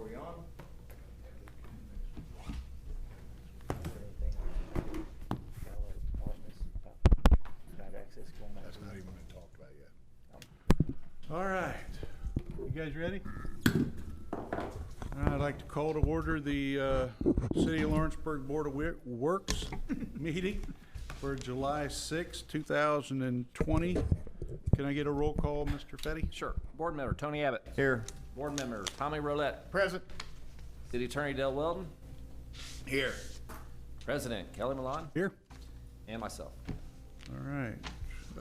Are we on? That's not even been talked about yet. All right, you guys ready? I'd like to call to order the City of Lawrenceburg Board of Works meeting for July 6, 2020. Can I get a roll call, Mr. Fetty? Sure. Board member Tony Abbott. Here. Board member Tommy Rolette. Present. City Attorney Del Weldon. Here. President Kelly Milan. Here. And myself. All right.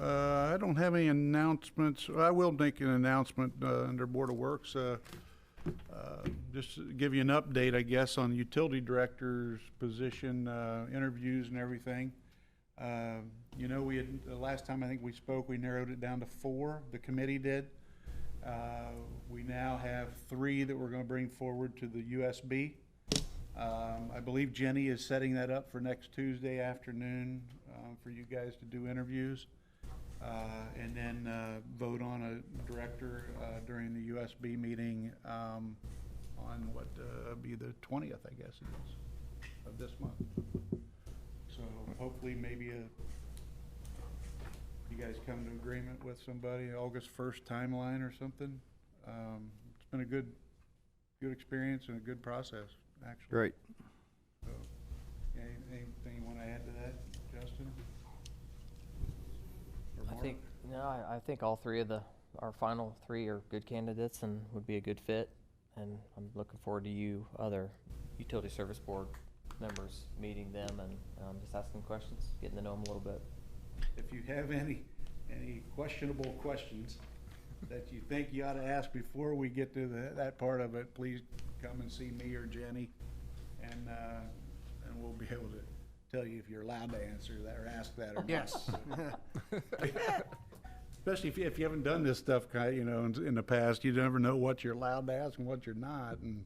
I don't have any announcements. I will make an announcement under Board of Works. Just to give you an update, I guess, on the utility director's position, interviews and everything. You know, we had, the last time I think we spoke, we narrowed it down to 4. The committee did. We now have 3 that we're going to bring forward to the USB. I believe Jenny is setting that up for next Tuesday afternoon for you guys to do interviews. And then vote on a director during the USB meeting on what be the 20th, I guess it is, of this month. So hopefully maybe you guys come to agreement with somebody, August 1st timeline or something. It's been a good experience and a good process, actually. Great. So, anything you want to add to that, Justin? I think all 3 of our final 3 are good candidates and would be a good fit. And I'm looking forward to you other utility service board members meeting them and just asking questions, getting to know them a little bit. If you have any questionable questions that you think you ought to ask before we get to that part of it, please come and see me or Jenny, and we'll be able to tell you if you're allowed to answer that or ask that or not. Yes. Especially if you haven't done this stuff, you know, in the past, you never know what you're allowed to ask and what you're not, and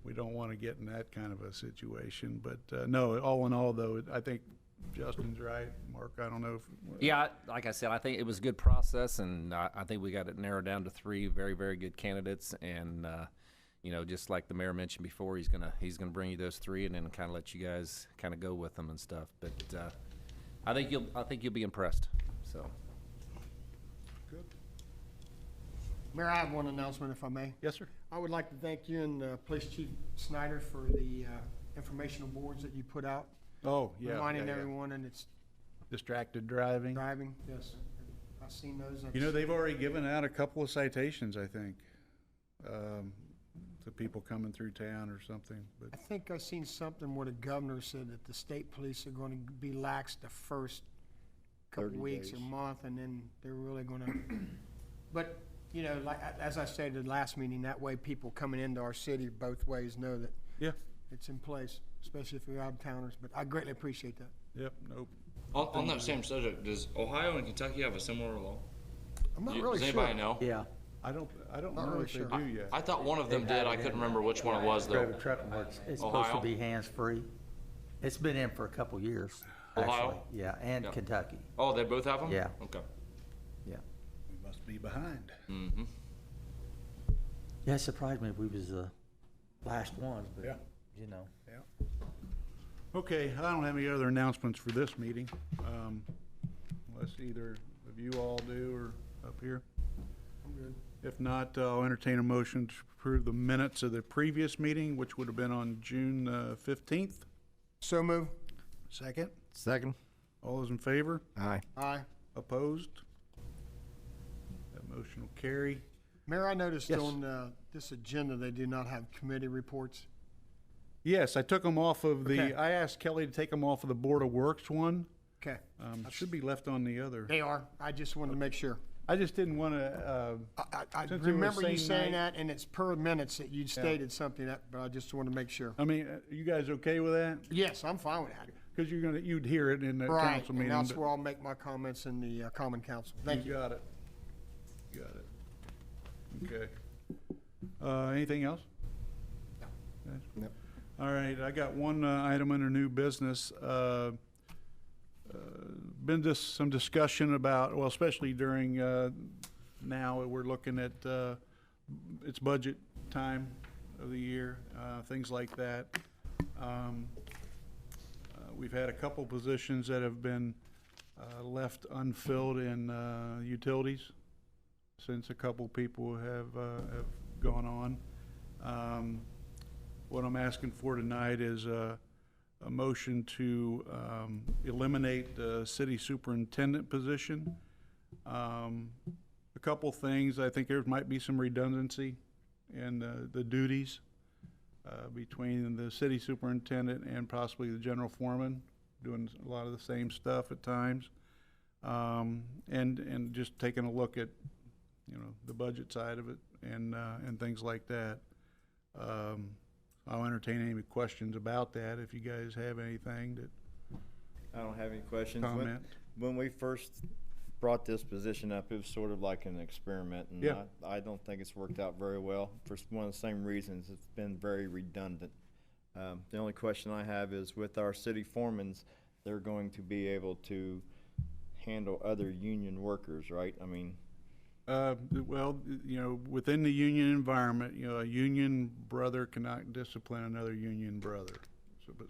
we don't want to get in that kind of a situation. But no, all in all, though, I think Justin's right. Mark, I don't know if... Yeah, like I said, I think it was a good process, and I think we got it narrowed down to 3 very, very good candidates. And you know, just like the mayor mentioned before, he's gonna bring you those 3, and then kind of let you guys kind of go with them and stuff. But I think you'll be impressed. So. Good. Mayor, I have one announcement, if I may. Yes, sir. I would like to thank you and Police Chief Snyder for the informational boards that you put out. Oh, yeah. Reminding yeah. everyone, and it's Distracted driving. yes. I've seen those. You know, they've already given out a couple of citations, I think, to people coming through town or something. But I think I've seen something where the governor said that the state police are going to be lax the first couple 30 weeks or days. month, and then they're really going to. But, you know, like as I said at the last meeting, that way people coming into our city both ways know that yeah, it's in place, especially if you're out of towners. But I greatly appreciate that. yep, nope. On that same subject, does Ohio and Kentucky have a similar law? I'm not Does really anybody sure. know? Yeah. I don't Not know really if they sure. do yet. I thought one of them did. I couldn't remember which one it was though. Private trucking works. It's supposed to Ohio? be hands-free. It's been in for a couple years, Ohio? actually. Yeah, and Yeah. Kentucky. Oh, they both have them? Yeah. Okay. Yeah. We must be behind. Mm-hmm. Yeah, it surprised me we was the last ones, but, Yeah. you know. Yeah. Okay, I don't have any other announcements for this meeting, unless either of you all do or up here. I'm good. If not, I'll entertain a motion to approve the minutes of the previous meeting, which would have been on June 15th. So move. Second. Second. All those in favor? Aye. Aye. Opposed? That motion will carry. Mayor, I noticed Yes. on this agenda, they do not have committee reports. Yes, I took them off of the, Okay. I asked Kelly to take them off of the Board of Works one. Okay. It should be left on the other. They are. I just wanted to make sure. I just didn't want to, I Since they were remember you same saying night. that, and it's per minutes that you stated something that, but I just wanted to make sure. I mean, you guys okay with that? Yes, I'm fine with that. Because you'd hear it in the Right, council and meeting. that's but where I'll make my comments in the common council. Thank you. got it. Got it. Okay. Anything else? No. Okay. Nope. All right, I got one item under new business. Been just some discussion about, well, especially during now we're looking at it's budget time of the year, things like that. We've had a couple positions that have been left unfilled in utilities since a couple people have gone on. What I'm asking for tonight is a motion to eliminate the city superintendent position. A couple things, I think there might be some redundancy in the duties between the city superintendent and possibly the general foreman, doing a lot of the same stuff at times. And just taking a look at, you know, the budget side of it and things like that. I'll entertain any questions about that if you guys have anything that I don't have any questions. comment. When we first brought this position up, it was sort of like an experiment, and Yeah. I don't think it's worked out very well for one of the same reasons. It's been very redundant. The only question I have is with our city foremans, they're going to be able to handle other union workers, right? I mean, Well, you know, within the union environment, you know, a union brother cannot discipline another union brother,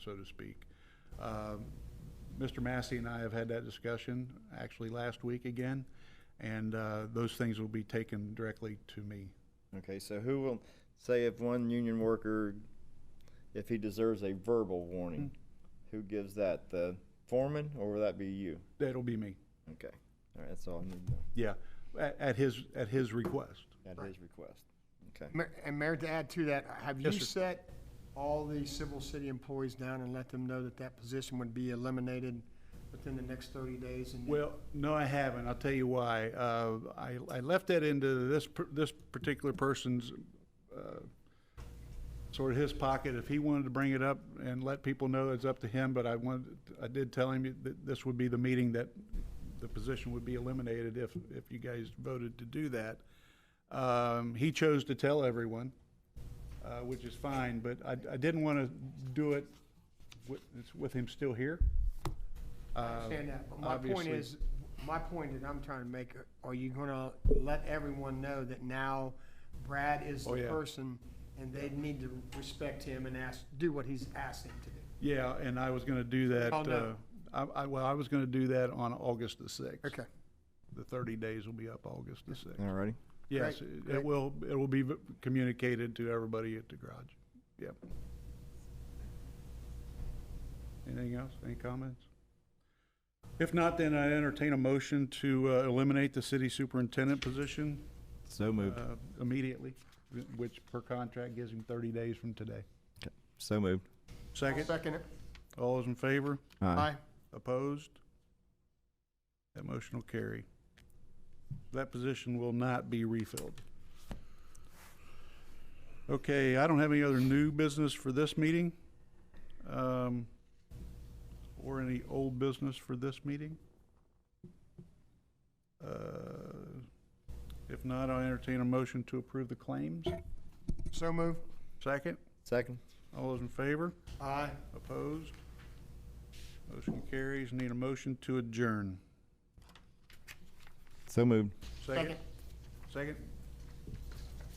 so to speak. Mr. Massey and I have had that discussion actually last week again, and those things will be taken directly to me. okay, so who will say if one union worker, if he deserves a verbal warning, who gives that? The foreman, or will that be you? That'll be me. Okay, all right, that's all I need to know. Yeah, at his request. At his request. Okay. And Mayor, to add to that, have you Yes, sir. set all the civil city employees down and let them know that that position would be eliminated within the next 30 days? And Well, no, I haven't. I'll tell you why. I left that into this particular person's sort of his pocket. If he wanted to bring it up and let people know, it's up to him. But I did tell him that this would be the meeting that the position would be eliminated if you guys voted to do that. He chose to tell everyone, which is fine. But I didn't want to do it with him still here. I understand that, but Obviously. my point that I'm trying to make, are you gonna let everyone know that now Brad is Oh, the yeah. person, and they need to respect him and do what he's asked them to do? Yeah, and I was going to do that. Oh, no. I was going to do that on August the 6th. Okay. The 30 days will be up August the 6th. All righty. Yes, Great, it great. will be communicated to everybody at the garage. Yep. Anything else? Any comments? If not, then I entertain a motion to eliminate the city superintendent position So moved. immediately, which per contract gives him 30 days from today. So moved. Second, Second it. all those in favor? Aye. Opposed? That motion will carry. That position will not be refilled. Okay, I don't have any other new business for this meeting, or any old business for this meeting. If not, I'll entertain a motion to approve the claims. So move. Second, Second. all those in favor? Aye. Opposed? Motion carries. Need a motion to adjourn. So moved. Second? Second?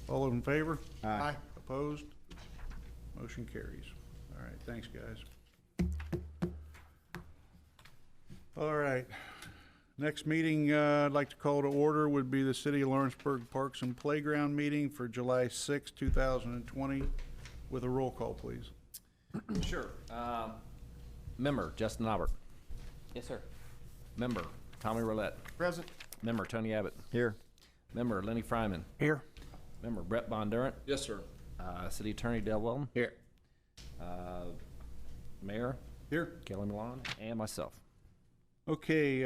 All those in favor? Aye. Opposed? Motion carries. All right, thanks, guys. All right. Next meeting I'd like to call to order would be the City of Lawrenceburg Parks and Playground meeting for July 6, 2020, with a roll call, please. Sure. Member Justin Albert. Yes, sir. Member Tommy Roulette. Present. Member Tony Abbott. Here. Member Lenny Fryman. Here. Member Brett Bondurant. Yes, sir. City Attorney Dale Weldon. Here. Mayor Here. Kelly Milan, and myself. Okay,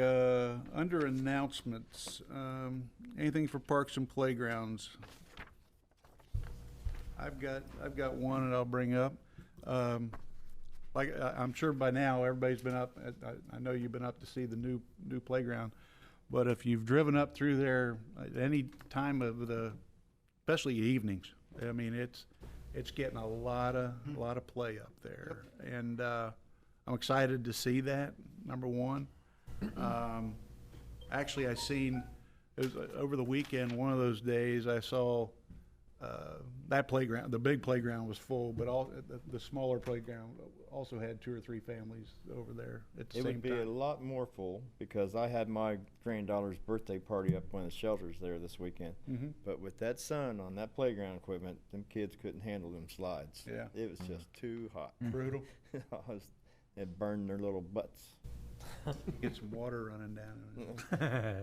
under announcements, anything for parks and playgrounds? I've got one that I'll bring up. I'm sure by now, everybody's been up, I know you've been up to see the new playground. But if you've driven up through there at any time of especially evenings, I mean, it's getting a lot of play up there. And, I'm excited to see that, number one. Actually, it was over the weekend, one of those days, I saw that playground, the big playground was full, but the smaller playground also had 2 or 3 families over there at the It same would be a time. lot more full because I had my granddaughter's birthday party up one of the shelters there this weekend. Mhm. But with that sun on that playground equipment, them kids couldn't handle them slides. Yeah. It was just too hot. Brutal. It burned their little butts. Get some water running down.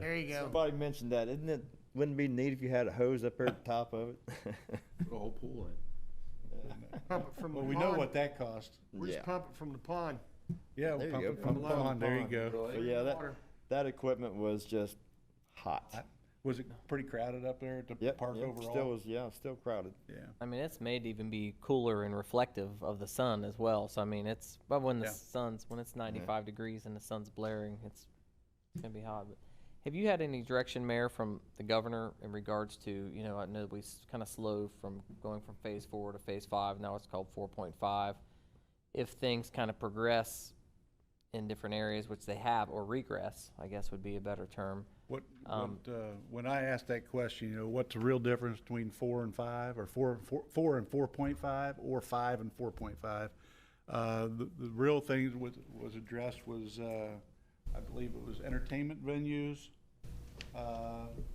There you go. Somebody mentioned that. Wouldn't it be neat if you had a hose up there at the top of it? Put a whole pool in. Pump it from the Well, we know pond. what that cost. We just pump it from the pond. Yeah, There we'll you pump go, it from the pump it from the pond. There you pond. go. But yeah, Water. that equipment was just hot. Was it pretty crowded up there at the Yep, park yep, overall? still was, yeah, still crowded. Yeah. I mean, it's made to even be cooler and reflective of the sun as well. So I mean, but when Yeah. when it's 95 degrees and the sun's blaring, it's gonna be hot. But have you had any direction, Mayor, from the governor in regards to, I know we kind of slowed from going from phase 4 to phase 5. Now it's called 4.5. If things kind of progress in different areas, which they have, or regress, I guess would be a better term. When I asked that question, what's the real difference between 4 and 5, or 4 and 4.5, or 5 and 4.5? The real thing was addressed was, I believe it was entertainment venues,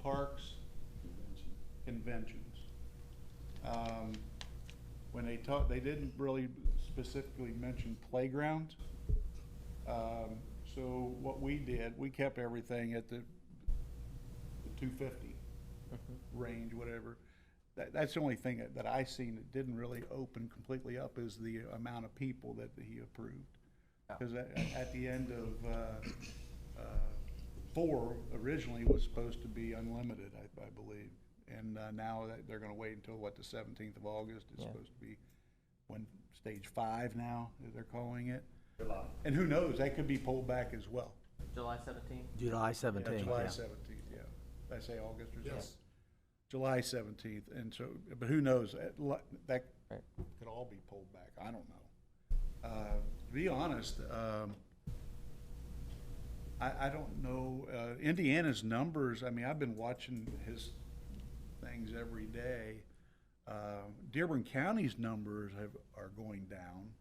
parks, conventions. When they talked, they didn't really specifically mention playgrounds. So what we did, we kept everything at the 250 range, whatever. That's the only thing that I seen that didn't really open completely up is the amount of people that he approved. Because at the end of 4 originally was supposed to be unlimited, I believe. And now they're gonna wait until, the 17th of August. It's Yeah. supposed to be stage 5 now, they're calling it. And who knows, that could be pulled back as well. July 17th? July Yeah, 17th, July yeah. 17th, yeah. Did I say August or something? July 17th, and so, but who knows, that Right. could all be pulled back, I don't know. To be honest, I don't know, Indiana's numbers, I mean, I've been watching his things every day. Dearborn County's numbers are going down.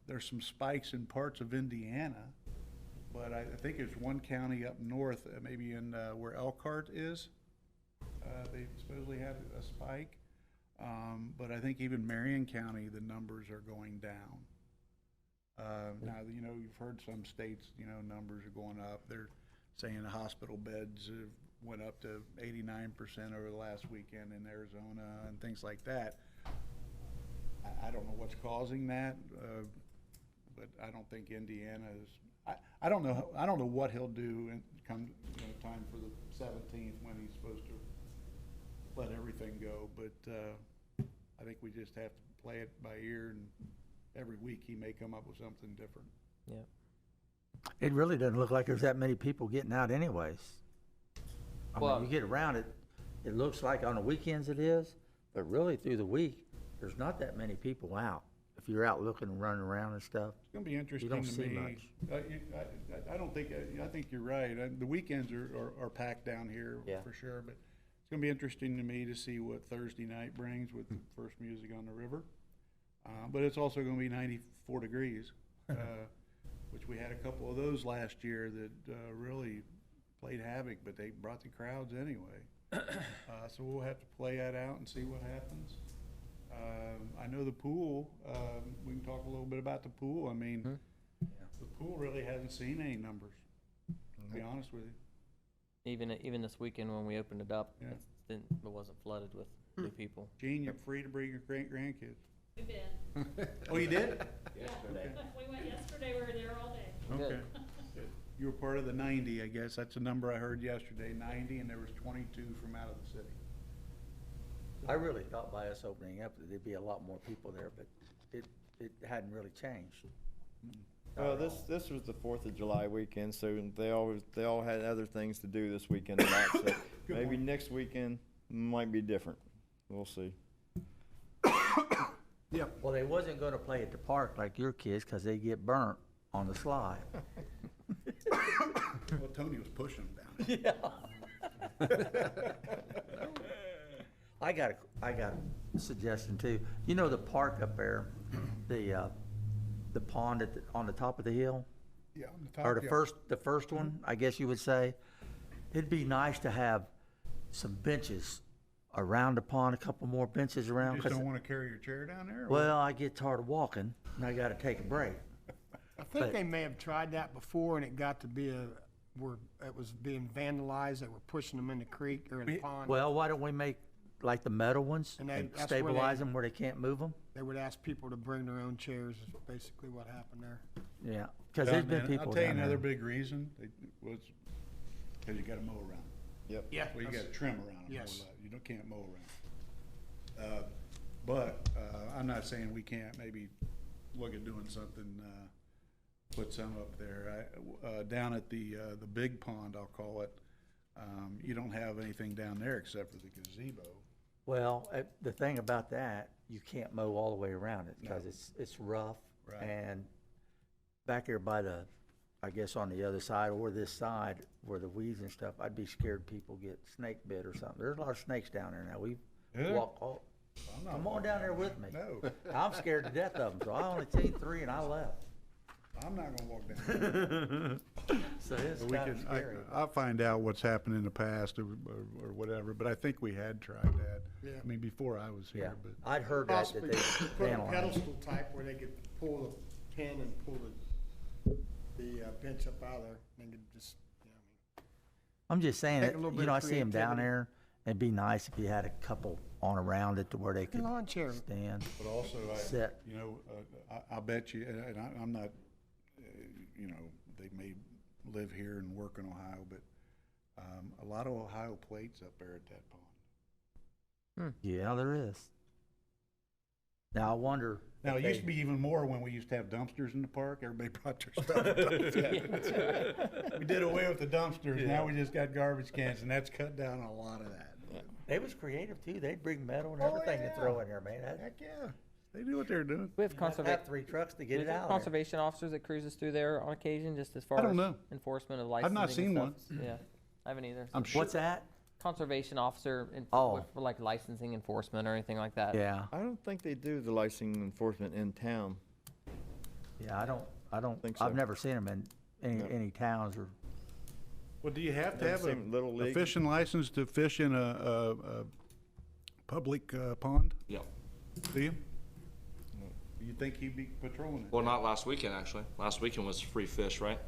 There's some spikes in parts of Indiana, but I think there's one county up north, maybe in where Elkhart is. They supposedly had a spike. But I think even Marion County, the numbers are going down. Now, you've heard some states, numbers are going up. They're saying the hospital beds went up to 89% over the last weekend in Arizona and things like that. I don't know what's causing that, but I don't think Indiana is. I don't know what he'll do in time for the 17th when he's supposed to let everything go. But I think we just have to play it by ear, and every week he may come up with something different. Yeah. It really doesn't look like there's that many people getting out anyways. I Well- mean, you get around it, it looks like on the weekends it is, but really through the week, there's not that many people out. If you're out looking and running around and stuff. It's gonna be interesting don't to see me. much. I don't think, I think you're right. The weekends are packed down here Yeah. for sure, but it's gonna be interesting to me to see what Thursday night brings with the first music on the river. But it's also gonna be 94 degrees, which we had a couple of those last year that really played havoc, but they brought the crowds anyway. So we'll have to play that out and see what happens. I know the pool, we can talk a little bit about the pool. I mean, the pool really hasn't seen any numbers, to be honest with you. Even this weekend when we opened it up, Yeah. it wasn't flooded with new people. Gene, you're free to bring your grandkids. We've been. Oh, you did? Yeah, we went yesterday, we were there all day. Okay. Good. You were part of the 90, I guess. That's the number I heard yesterday, 90, and there was 22 from out of the city. I really thought by us opening up that there'd be a lot more people there, but it hadn't really changed. Well, this was the 4th of July weekend, so they all had other things to do this weekend a lot, so maybe point. next weekend might be different. We'll see. Yep. Well, they wasn't gonna play at the park like your kids, cause they get burnt on the slide. Well, Tony was pushing them down. Yeah. I got a suggestion too. You know the park up there, the pond on the top of the hill? Yeah, on the top. Or the yeah. first one, I guess you would say. It'd be nice to have some benches around the pond, a couple more benches around. You just 'cause- don't want to carry your chair down there? or Well, I get tired of walking and I gotta take a break. I think But- they may have tried that before and it got to be where it was being vandalized. They were pushing them in the creek or in the pond. Well, why don't we make like the metal ones And and that's where stabilize they- them where they can't move them? They would ask people to bring their own chairs, is basically what happened there. Yeah, because Yeah, there's been and people I'll tell you down another there. big reason, was, because you gotta mow around. Yep. Yeah. Well, you gotta trim around them a Yes. whole lot. You can't mow around. But I'm not saying we can't maybe look at doing something, put some up there. Down at the big pond, I'll call it, you don't have anything down there except for the gazebo. Well, the thing about that, you can't mow all the way around it because No. it's rough. Right. And back there by I guess on the other side or this side where the weeds and stuff, I'd be scared people get snake bit or something. There's a lot of snakes down there now. We Yeah. walk all, I'm not come on down there with me. No, I'm scared to death of them, so I only seen 3 and I left. I'm not gonna walk down there. So it's But we kind of can, scary. I'll find out what's happened in the past or whatever, but I think we had tried that. Yeah. I mean, before I was Yeah, here, but. I'd heard that Possibly they put a vandalized. pedestal type where they could pull the pin and pull the bench up out of there and could just, you know, what I'm just saying Take that, a little you bit know, I of see them down creativity. there. It'd be nice if you had a couple on around it to where they I mean. could Lawn chair. stand. But also, Sit. you know, I'll bet you, and I'm not, you know, they may live here and work in Ohio, but a lot of Ohio plates up there at that pond. Yeah, there is. Now, I wonder. Now, if it used to they- be even more when we used to have dumpsters in the park. Everybody brought their stuff. We did away with the dumpsters. Now we just got garbage cans, and that's cut down a lot of that. They was creative too. They'd bring metal and Oh, everything to yeah. throw in there, man. Heck, yeah. They do what they're doing. We have You have to have 3 trucks to get it out of there. conservation officers that cruises through there on occasion, just as far I don't as know. enforcement of I've licensing not seen and stuff. Yeah, I haven't either. I'm sure. What's that? Conservation officer Oh. for like licensing enforcement or anything like that. Yeah, I don't think they do the licensing enforcement in town. yeah. I don't. Think so. I've never seen them in No. any towns or. Well, do you have to Never have seen Little a League. fishing license to fish in a public pond? Yeah. Do you? You'd think he'd be patrolling it. Well, not last weekend, actually. Last weekend was free fish, right?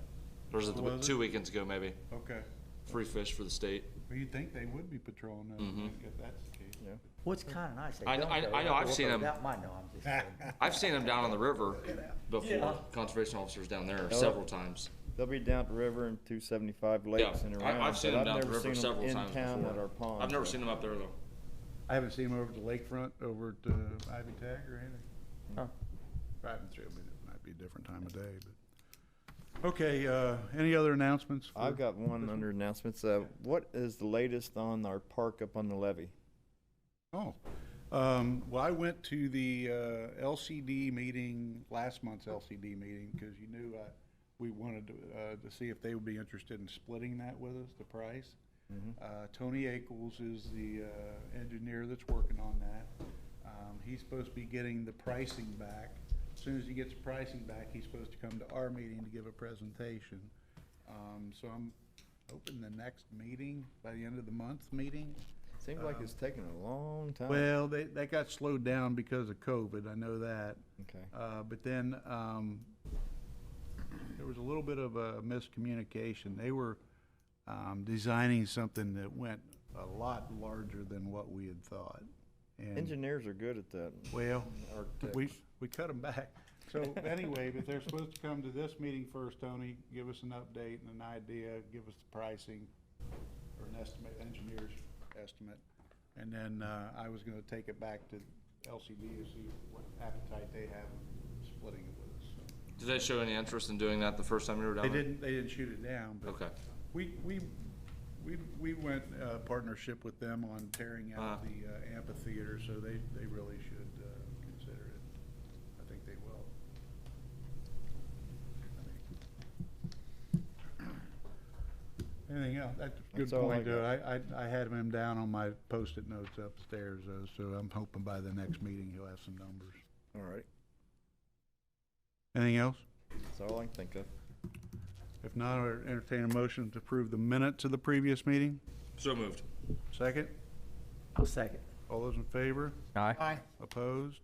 Or was it Was it? 2 weekends ago, maybe? Okay. Free fish for the state. Well, you'd think they would be patrolling that, if that's the case. Yeah. What's kind of nice. They I know- don't I- go. I know, I've Look seen over 'em. that. I know. I'm just kidding. I've seen them down on the river before. Yeah. Conservation officers down there Oh. several times. They'll be down at the river and 275 lakes and around. I've seen but them down the never river seen 'em several in times town before. at our ponds. I've never so. seen them up there though. I haven't seen him over at the lakefront, over at Ivy Tag or anything. Huh. Driving through, but it might be a different time of day, but. Okay, any other announcements? for I've got one this under announcements. What is the latest on our park up on the levee? Oh, well, I went to the LCD meeting, last month's LCD meeting, because you knew we wanted to see if they would be interested in splitting that with us, the price. Tony Ackles is the engineer that's working on that. He's supposed to be getting the pricing back. As soon as he gets the pricing back, he's supposed to come to our meeting to give a presentation. So I'm hoping the next meeting, by the end of the month meeting. Seems like it's taking a long time. Well, that got slowed down because of COVID, I know that. Okay. But then, there was a little bit of a miscommunication. They were, designing something that went a lot larger than what we had thought. And, Engineers are good at that. well, Architects. we cut them back. So anyway, but they're supposed to come to this meeting first, Tony, give us an update and an idea, give us the pricing, or an estimate, engineer's estimate. And then, I was gonna take it back to LCD to see what appetite they have in splitting it with us. So. Did they show any interest in doing that the first time you were down They there? didn't shoot it down, but. Okay. We went, partnership with them on tearing out the amphitheater, so they really should, consider it. I think they will. Anything else? That's a good That's all I point, though. got. I had him down on my Post-it notes upstairs, though, so I'm hoping by the next meeting he'll have some numbers. All right. Anything else? That's all I can think of. If not, I'll entertain a motion to approve the minutes of the previous meeting. So moved. Second? I'll second. All those in favor? Aye. Aye. Opposed?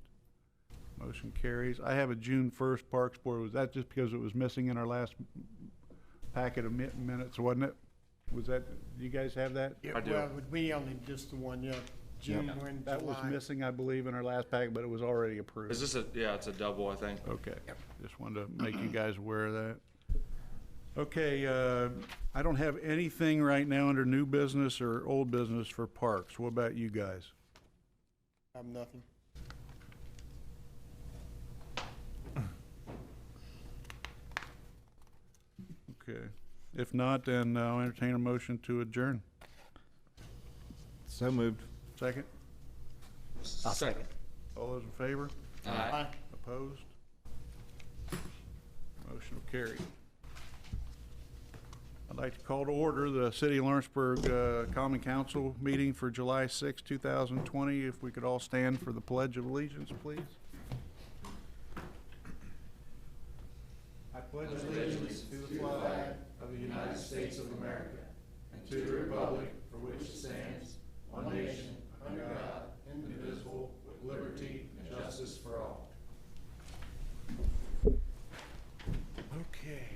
Motion carries. I have a June 1st Parks Board. Was that just because it was missing in our last packet of minutes, wasn't it? Was that, do you guys have that? Yeah, I do. well, it would be only just the one, yeah, June and That was July. missing, I believe, in our last packet, but it was already approved. Is this yeah, it's a double, I think. Okay, just wanted to make you guys aware of that. Okay, I don't have anything right now under new business or old business for parks. What about you guys? I have nothing. Okay, if not, then I'll entertain a motion to adjourn. So moved. Second? I'll second. All those in favor? Aye. Opposed? Motion will carry. I'd like to call to order the City of Lawrenceburg Common Council meeting for July 6, 2020. If we could all stand for the Pledge of Allegiance, please. I pledge allegiance to the flag of the United States of America and to the republic for which it stands, one nation, under God, indivisible, with liberty and justice for all. Okay.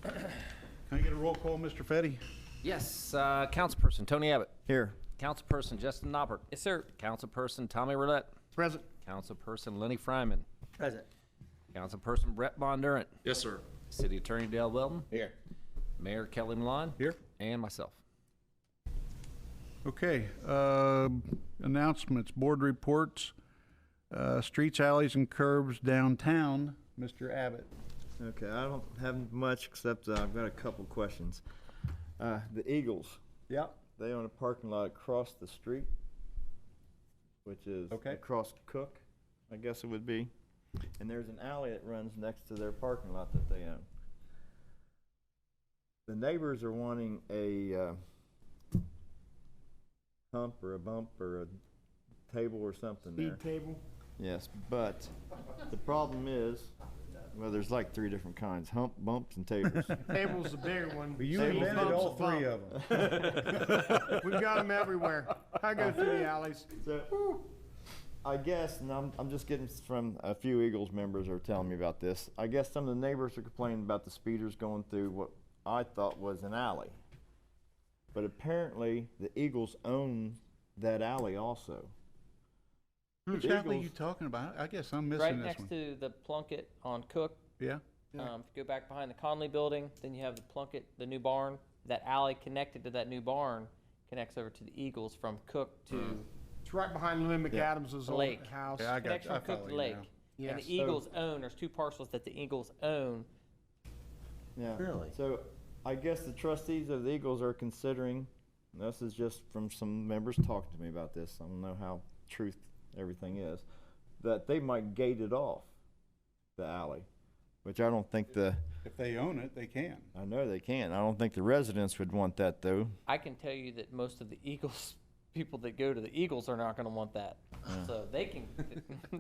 Can I get a roll call, Mr. Fetty? Yes, Councilperson Tony Abbott. Here. Councilperson Justin Noppert. Yes, sir. Councilperson Tommy Roulette. Present. Councilperson Lenny Fryman. Present. Councilperson Brett Bondurant. Yes, sir. City Attorney Dale Weldon. Here. Mayor Kelly Milan. Here. And myself. Okay, announcements, board reports, streets, alleys, and curbs downtown. Mr. Abbott. Okay, I don't have much except I've got a couple questions. The Eagles, Yep. they own a parking lot across the street, which is Okay. across Cook, I guess it would be. And there's an alley that runs next to their parking lot that they own. The neighbors are wanting a hump or a bump or a table or something there. Speed table. Yes, but the problem is, well, there's like 3 different kinds: hump, bumps, and tables. Table's the bigger one. You Speed invented bump's all a bump. 3 of them. We've got them everywhere. I go through the alleys. So, I guess, and I'm just getting from a few Eagles members are telling me about this. I guess some of the neighbors are complaining about the speeders going through what I thought was an alley. But apparently, the Eagles own that alley also. Which The alley are you Eagles- talking about? I guess I'm missing Right this next one. to the Plunkett on Cook. Yeah? Yeah. If you go back behind the Conley building, then you have the Plunkett, the new barn. That alley connected to that new barn connects over to the Eagles from Cook to It's right behind Lynn McAdams' the old lake. house. Yeah, I got Connects you. I from Cook follow to you Lake. now. Yes. And the So- Eagles own, there's 2 parcels that the Eagles own. Yeah. Really? So I guess the trustees of the Eagles are considering, and this is just from some members talking to me about this, I don't know how truth everything is, that they might gate it off, the alley, which I don't think If they own it, they can. I know they can. I don't think the residents would want that though. I can tell you that most of the Eagles, people that go to the Eagles are not gonna want that. So they can,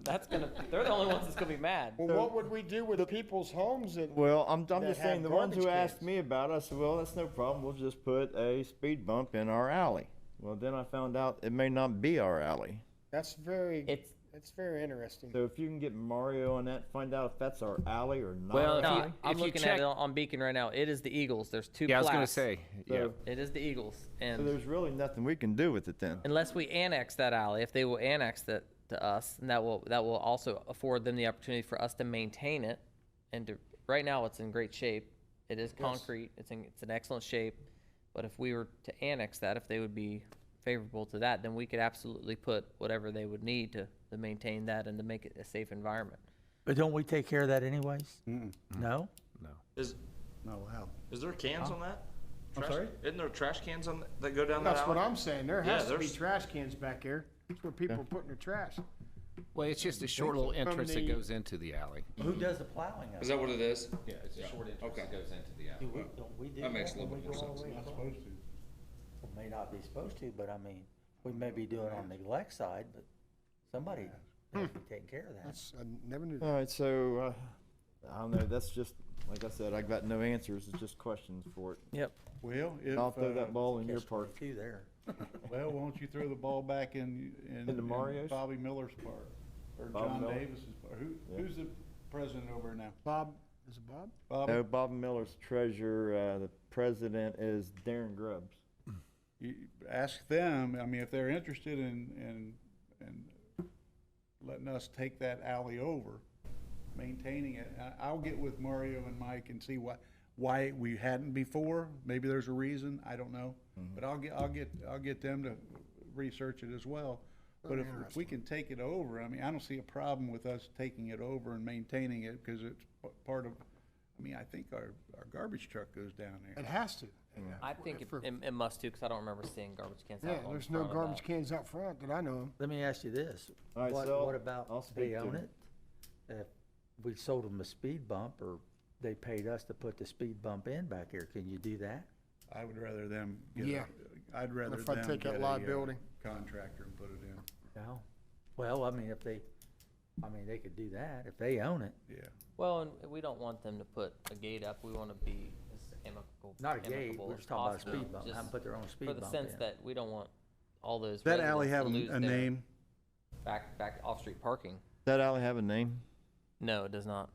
they're the only ones that's gonna be mad. Well, what would we do with people's homes that, Well, I'm that just saying, have the ones who garbage asked cans. me about it, I said, well, that's no problem. We'll just put a speed bump in our alley. Well, then I found out it may not be our alley. that's very, It's, very interesting. So if you can get Mario on that, find out if that's our alley or not. Well, our if no, you- alley. I'm if you looking check- at it on Beacon right now. It is the Eagles. There's 2 Yeah, I was plaques. gonna say, yeah. So- It is the Eagles. So And there's really nothing we can do with it then. unless we annex that alley, if they will annex that to us, and that will also afford them the opportunity for us to maintain it. And to, right now, it's in great shape. It is concrete. It's in excellent shape. But if we were to annex that, if they would be favorable to that, then we could absolutely put whatever they would need to maintain that and to make it a safe environment. But don't we take care of that anyways? Mm-mm. No? Is Not allowed. there cans on that? I'm Trash- sorry? Isn't there trash cans on that go down that That's what alley? I'm saying. There Yeah, has to be there's- trash cans back there. That's where people are putting their trash. Well, it's just a short little From entrance that the- goes into the alley. Who does the plowing of Is it? that what it is? Yeah, it's a short entrance Okay. that goes into the Do alley. don't we do That makes a when little we bit go more all the sense. way Not across? supposed to. Well, may not be supposed to, but I mean, we may be doing it on the neglect side, but somebody has to be taking care of that. That's, I never knew that. All right, so, I don't know, that's just, like I said, I got no answers, it's just questions for it. Yep. Well, if, I'll throw that ball in your Catch park. 22 there. well, why don't you throw the ball back in Into Mario's? Bobby Miller's park, or Bob John Miller? Davis's park? Yeah. Who's the president over there now? Bob, is it Bob? Bobby? No, Bob Miller's treasurer, the president is Darren Grubbs. You ask them, I mean, if they're interested in letting us take that alley over, maintaining it. I'll get with Mario and Mike and see why we hadn't before. Maybe there's a reason, I don't know. But I'll get them to research it as well. But if we can take it over, I mean, I don't see a problem with us taking it over and maintaining it, because it's part of, I mean, I think our garbage truck goes down It there. has to. I think For- it must too, because I don't remember seeing garbage cans Yeah, out on there's the no front of garbage that. cans out front that I know of. Let me ask you this. All right, What, so what about I'll speak they to own them. it? If we sold them a speed bump, or they paid us to put the speed bump in back here, can you do that? I would rather them get, Yeah. I'd rather If I them take that get liability. a contractor and put it in, No. Well, I mean, they could do that if they own it. yeah. Well, and we don't want them to put a gate up. We want to be as amicable. Not a gate, amicable we're as just talking about a possible, speed bump, have them just put their own speed for bump the sense in. that we don't want all those That alley residents have to lose a their name? back off-street parking. That alley have a name? No, it does not.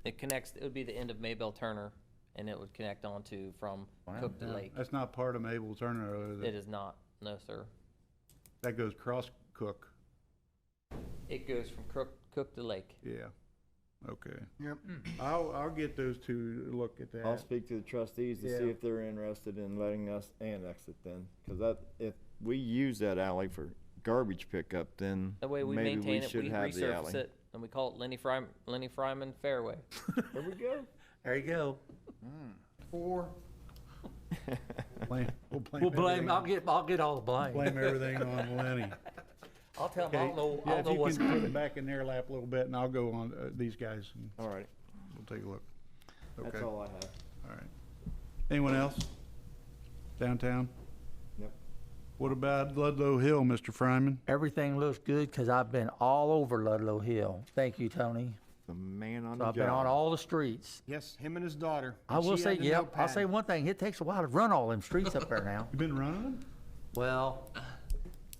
It connects, it would be the end of Maybell Turner, and it would connect onto from Wow. Cook to Lake. That's not part of Mabel Turner, It is not, no, sir. that goes cross Cook, It goes from Cook to Lake. yeah, okay. Yep. I'll get those two to look at I'll that. speak to the trustees to see Yeah. if they're interested in letting us annex it then. Cause if we use that alley for garbage pickup, then That way we maybe maintain we it, should we have the resurface alley. it, and we call it Lenny Fryman Fairway. There we go. There you go. Or, We'll We'll blame, everything- I'll get all the blame. Blame everything on Lenny. I'll tell them, I Okay, don't know, yeah, I if don't know you what's. can put it back in their lap a little bit, and I'll go on, these guys, and All right, we'll take a look. that's Okay, all all I have. right. Anyone else? Downtown? Yep. What about Ludlow Hill, Mr. Fryman? Everything looks good, cause I've been all over Ludlow Hill. Thank you, Tony. The man on So the I've been on job. all the streets. yes, him and his daughter. I And will she say, had the yep, I'll notepad. say one thing, it takes a while to run all them streets up there now. You been running them? Well,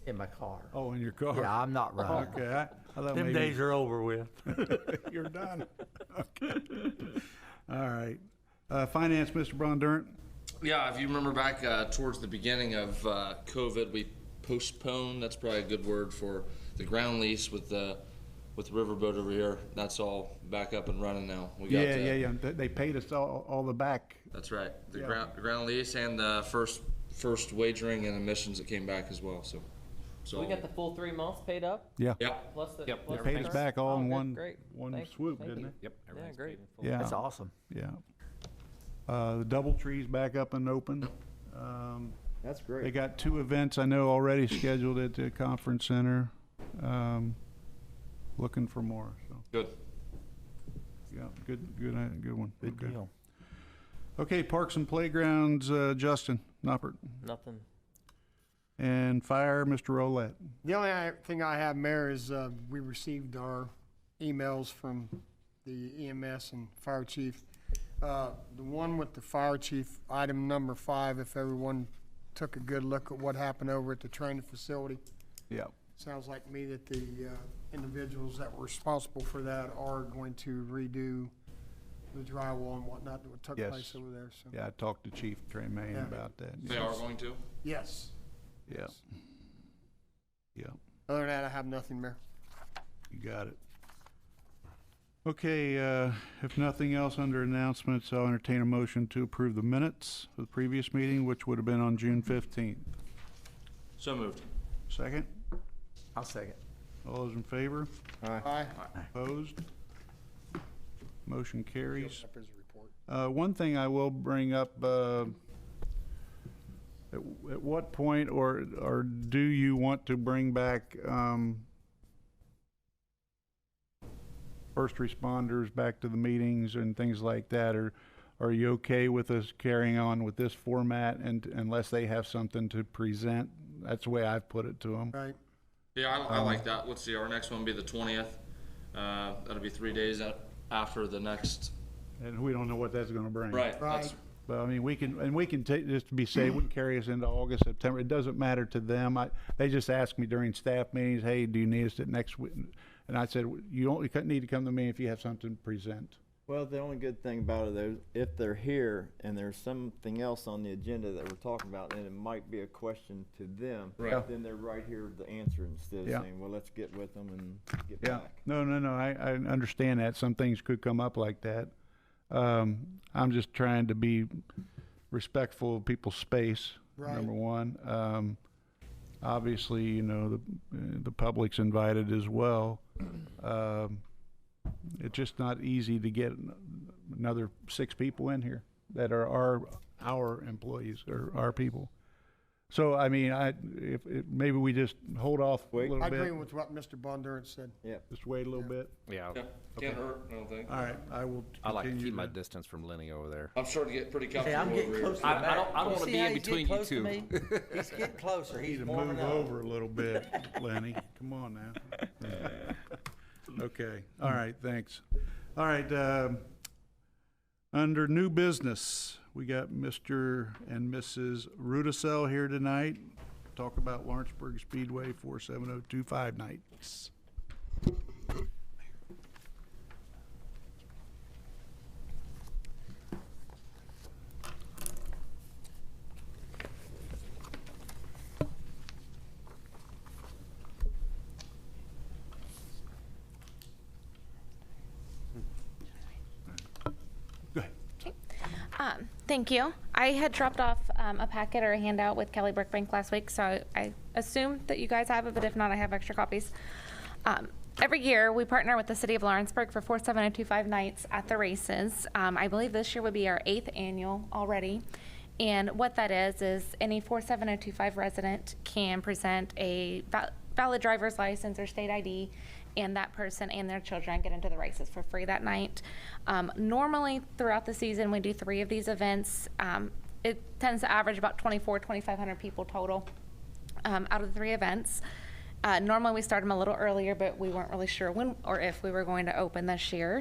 in my car. Oh, in your car? Yeah, I'm not running. Okay, I thought Them maybe days are over with. you're done. Okay. All right. Finance, Mr. Bondurant? Yeah, if you remember back towards the beginning of COVID, we postponed. That's probably a good word for the ground lease with the riverboat over here. That's all back up and running now. We got Yeah. They paid us all the back. That's right. The Yeah. ground lease and the first wagering and emissions that came back as well. So We got the full 3 months paid up, Yeah. Yep. plus the. Yep, plus They the paid us current? back all Oh, in good, great. one Thank- swoop, thank didn't you. they? Yep, Yeah, everything's great. paid in full. Yeah. That's awesome. Yeah. The DoubleTree's back up and open. That's They great. got 2 events I know already scheduled at the conference center. Looking for more, so, Good. yeah, good one. Good Okay. deal. Okay, Parks and Playgrounds, Justin Noppert. Nothing. And Fire, Mr. Rolette. The only thing I have, Mayor, is we received our emails from the EMS and fire chief. The one with the fire chief, item number 5, if everyone took a good look at what happened over at the training facility. Yeah. Sounds like me that the individuals that were responsible for that are going to redo the drywall and whatnot that took Yes. place over there, so. Yeah, I talked to Chief Tremaine Yeah. about that. They are going to. Yes. Yeah. Yeah, Other than that, I have nothing, Mayor. you got it. Okay, if nothing else under announcements, I'll entertain a motion to approve the minutes of the previous meeting, which would have been on June 15th. So moved. Second? I'll second. All those in favor? Aye. Opposed? Motion carries. Up as a report. One thing I will bring up, at what point or do you want to bring back, first responders back to the meetings and things like that. Are you okay with us carrying on with this format and unless they have something to present? That's the way I've put it to them. Right. Yeah, I like that. Let's see, our next one will be the 20th. That'll be 3 days after the next. And we don't know what that's gonna bring. Right. Right. That's, But I mean, we can take, just to be safe, we can carry us into August, September. It doesn't matter to them. They just ask me during staff meetings, hey, do you need us at next week? And I said, you only need to come to me if you have something to present. Well, the only good thing about it, though, if they're here and there's something else on the agenda that we're talking about, and it might be a question to them, Right. then they're right here to answer instead of Yeah. saying, well, let's get with them and get Yeah, back. no, I understand that. Some things could come up like that. I'm just trying to be respectful of people's space, Right. number one. Obviously, you know, the public's invited as well. It's just not easy to get another 6 people in here that are our employees or our people. So, I mean, if maybe we just hold off a Wait. little I bit. agree with what Mr. Bondurant said. Just wait a little bit. Yeah, yeah, can't hurt, I don't think. All right, I will I like to continue keep my to- distance from Lenny over there. I'm starting to get pretty Hey, comfortable I'm getting over close here. to I the don't- back. I don't You wanna see be how in he's between getting you close to two. me? He's getting closer. Need He's to warming move up. over a little bit, Lenny. Come on now. Okay, all right, thanks. All right, under new business, we got Mr. and Mrs. Rudisell here tonight. Talk about Lawrenceburg Speedway 47025 nights. Go ahead. Thank you. I had dropped off a packet or a handout with Kelly Brookbank last week, so I assume that you guys have it, but if not, I have extra copies. Every year, we partner with the City of Lawrenceburg for 47025 nights at the races. I believe this year would be our 8th annual already. And what that is any 47025 resident can present a valid driver's license or state ID, and that person and their children get into the races for free that night. Normally, throughout the season, we do 3 of these events. It tends to average about 2,500 people total out of the 3 events. Normally, we start them a little earlier, but we weren't really sure when or if we were going to open this year.